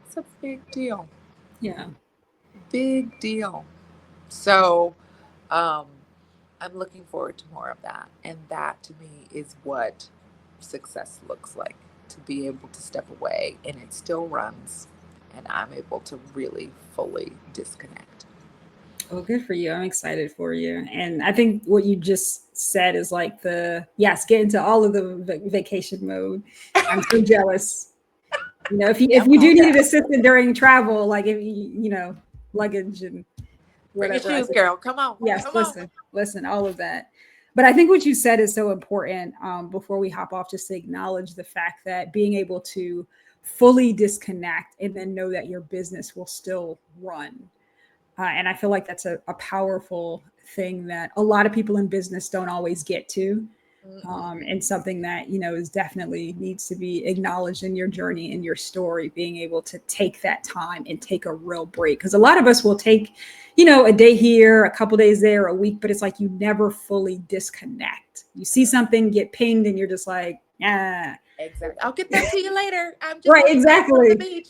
It's a big deal. Yeah. Big deal. So um, I'm looking forward to more of that. And that to me is what success looks like, to be able to step away and it still runs and I'm able to really fully disconnect. Oh, good for you. I'm excited for you. And I think what you just said is like, get into all of the vacation mode. I'm so jealous. If you do need an assistant during travel, like if luggage and Bring your whatever. shoes, girl. Come on. Yes, Come listen, all of that. But I think what you said is so important. Before we hop off, just to acknowledge the fact that being able to fully disconnect and then know that your business will still run. And I feel like that's a powerful thing that a lot of people in business don't always get to. And something that, is definitely needs to be acknowledged in your journey, in your story, being able to take that time and take a real break. Because a lot of us will take, a day here, a couple days there, a week, but it's like you never fully disconnect. You see something get pinged and you're just like, ah. Exactly. I'll get that to you later. I'm just right, exactly. From the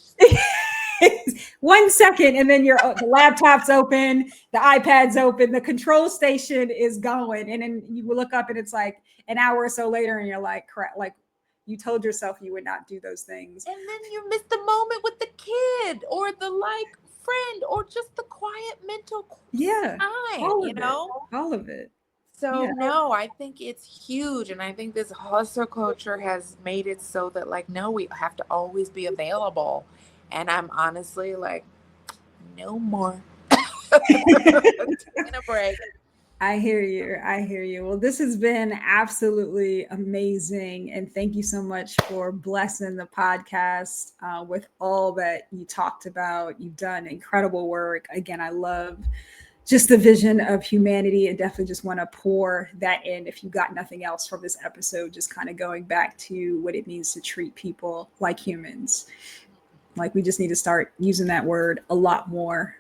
beach. 1 second, and then the laptop's open, the iPad's open, the control station is going, and then you look up and it's like an hour or so later, and you're like, crap, like you told yourself you would not do those things. And then you miss the moment with the kid or the friend or just the quiet mental time, all of it. So no, I think it's huge. And I think this hustle culture has made it so that no, we have to always be available. And I'm honestly like, no more. Taking a break. I hear you. Well, this has been absolutely amazing. And thank you so much for blessing the podcast with all that you talked about. You've done incredible work. Again, I love just the vision of humanity, and definitely just want to pour that in. If you got nothing else from this episode, just kind of going back to what it means to treat people like humans. Like, we just need to start using that word a lot more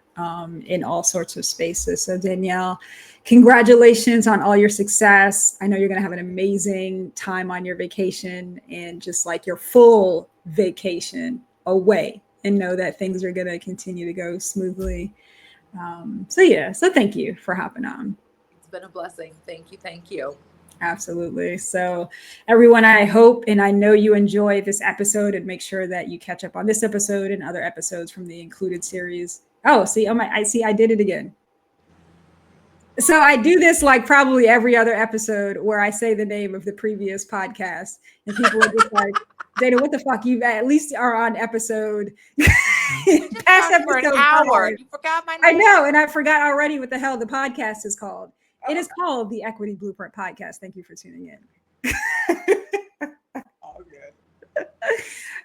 in all sorts of spaces. So Danielle, congratulations on all your success. I know you're going to have an amazing time on your vacation, and just like your full vacation away, and know that things are going to continue to go smoothly. So thank you for hopping on. It's been a blessing. Thank you. Thank you. Absolutely. So everyone, I hope and I know you enjoy this episode, and make sure that you catch up on this episode and other episodes from the included series. Oh, see, I did it again. So I do this like probably every other episode where I say the name of the previous podcast, and people are just like, Dana, what the fuck? You at least are on episode past episode for an hour. 5. You forgot my name. I know, and I forgot already what the hell the podcast is called. It is called the Equity Blueprint Podcast. Thank you for tuning in. All good.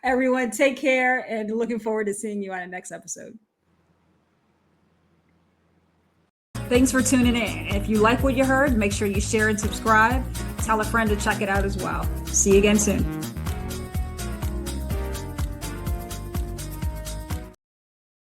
Everyone, take care, and looking forward to seeing you on the next episode. Thanks for tuning in. If you like what you heard, make sure you share and subscribe. Tell a friend to check it out as well. See you again soon.